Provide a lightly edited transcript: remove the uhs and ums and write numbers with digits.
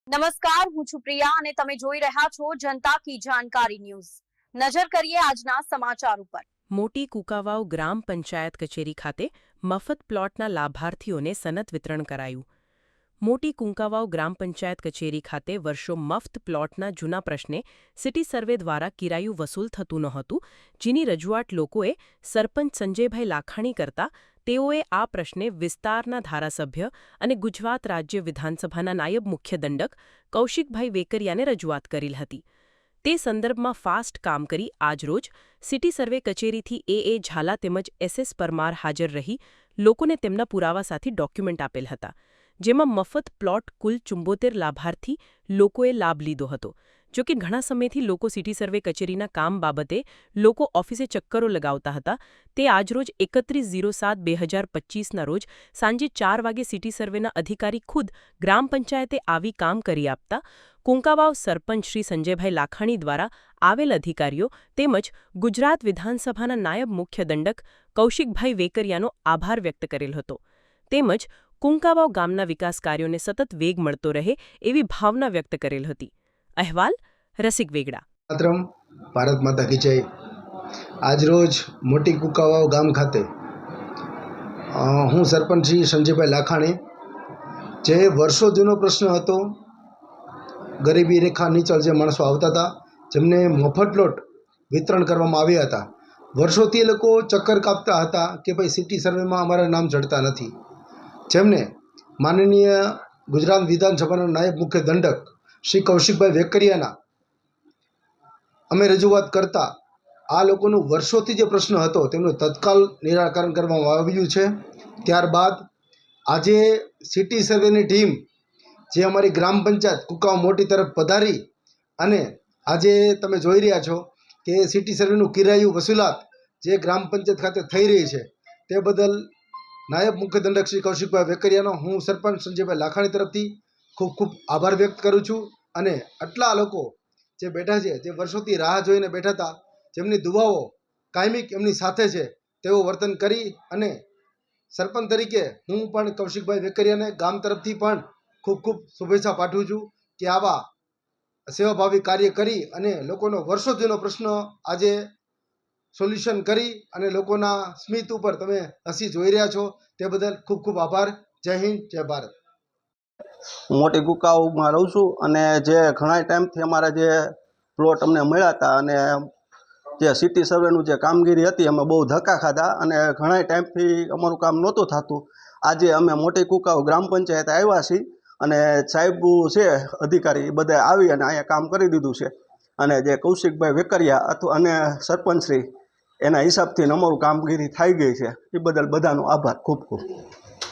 નમસ્કાર, હું છું પ્રિયા અને તમે જોઈ રહ્યા છો જનતા કી જાણકારી ન્યૂઝ। નજર કરીએ આજના સમાચાર ઉપર। મોટી કુકાવાવ ગ્રામ પંચાયત કચેરી ખાતે મફત પ્લોટના લાભાર્થીઓને સનદ વિતરણ કરાયું। મોટી કુંકાવાવ ગ્રામ પંચાયત કચેરી ખાતે વર્ષો મફત પ્લોટના જૂના પ્રશ્ને સિટી સર્વે દ્વારા કિરાયું વસૂલ થતું નહોતું, જેની રજૂઆત લોકોએ સરપંચ સંજયભાઈ લાખાણી કરતા તેઓએ આ પ્રશ્ને વિસ્તારના ધારાસભ્ય અને ગુજરાત રાજ્ય વિધાનસભાના નાયબ મુખ્ય દંડક કૌશિકભાઈ વેકરિયાને રજૂઆત કરેલ હતી। તે સંદર્ભમાં ફાસ્ટ કામ કરી આજરોજ સિટી સર્વે કચેરીથી એ ઝાલા તેમજ SS પરમાર હાજર રહી લોકોને તેમના પુરાવા સાથે ડોક્યુમેન્ટ આપેલ હતા, જેમાં મફત પ્લોટ કુલ 74 લાભાર્થી લોકોએ લાભ લીધો હતો। જો કે ઘણા સમયથી લોકો સિટી સર્વે કચેરીના કામ બાબતે લોકો ઓફિસે ચક્કરો લગાવતા હતા, તે આજરોજ 31/07/2025ના રોજ સાંજે 4 વાગે સિટી સર્વેના અધિકારી ખુદ ગ્રામ પંચાયતે આવી કામ કરી આપતા કુંકાવાવ સરપંચ શ્રી સંજયભાઈ લાખાણી દ્વારા આવેલ અધિકારીઓ તેમજ ગુજરાત વિધાનસભાના નાયબ મુખ્ય દંડક કૌશિકભાઈ વેકરિયાનો આભાર વ્યક્ત કરેલ હતો, તેમજ કુંકાવાવ ગામના વિકાસ કાર્યોને સતત વેગ મળતો રહે એવી ભાવના વ્યક્ત કરેલ હતી। અહેવાલ રસિક વેગડા। ભારત માતા કી જય। આજરોજ મોટી કુંકાવાવ ગામ ખાતે હું સરપંચ શ્રી સંજયભાઈ લાખાણી, જે વર્ષો જૂનો પ્રશ્ન હતો, ગરીબી રેખા નીચળ જે માણસો આવતા હતા જેમને મફત પ્લોટ વિતરણ કરવામાં આવ્યા હતા, વર્ષોથી એ લોકો ચક્કર કાપતા હતા કે ભાઈ સિટી સર્વેમાં અમારા નામ ચડતા નથી, જેમને માનનીય ગુજરાત વિધાનસભાના નાયબ મુખ્ય દંડક શ્રી કૌશિકભાઈ વેકરિયાના અમે રજૂઆત કરતા આ લોકોનું વર્ષોથી જે પ્રશ્ન હતો તેમનું તત્કાલ નિરાકરણ કરવામાં આવ્યું છે। ત્યારબાદ આજે સિટી સર્વેની ટીમ જે અમારી ગ્રામ પંચાયત કુંકાવાવ મોટી તરફ પધારી અને આજે તમે જોઈ રહ્યા છો કે સિટી સર્વેનું કિરાયું વસૂલાત જે ગ્રામ પંચાયત ખાતે થઈ રહી છે, તે બદલ નાયબ મુખ્ય દંડક શ્રી કૌશિકભાઈ વેકરિયાનો હું સરપંચ સંજયભાઈ લાખાણી તરફથી ખૂબ ખૂબ આભાર વ્યક્ત કરું છું। અને આટલા લોકો જે બેઠા છે, જે વર્ષોથી રાહ જોઈને બેઠા હતા, જેમની દુઆઓ કાયમિક એમની સાથે છે, તેઓ વર્તન કરી અને સરપંચ તરીકે હું પણ કૌશિકભાઈ વેકરિયાને ગામ તરફથી પણ ખૂબ ખૂબ શુભેચ્છા પાઠવું છું કે આવા સેવાભાવી કાર્ય કરી અને લોકોનો વર્ષો જૂનો પ્રશ્ન આજે સોલ્યુશન કરી અને લોકોના સ્મિત ઉપર તમે હસી જોઈ રહ્યા છો, તે બદલ ખૂબ ખૂબ આભાર। જય હિન્દ, જય ભારત। હું મોટી કુંકાવાવમાં રહું છું અને જે ઘણા ટાઈમથી અમારા જે પ્લોટ અમને મળ્યા હતા અને જે સિટી સર્વેનું જે કામગીરી હતી અમે બહુ ધક્કા ખાધા અને ઘણા ટાઈમથી અમારું કામ નહોતું થતું। આજે અમે મોટી કુંકાવાવ ગ્રામ પંચાયત આવ્યા છીએ અને સાહેબ છે અધિકારી બધા આવી અને અહીંયા કામ કરી દીધું છે અને જે કૌશિકભાઈ વેકરિયા અથવા અને સરપંચશ્રી એના હિસાબથી અમારું કામગીરી થઈ ગઈ છે, એ બદલ બધાનો આભાર ખૂબ ખૂબ।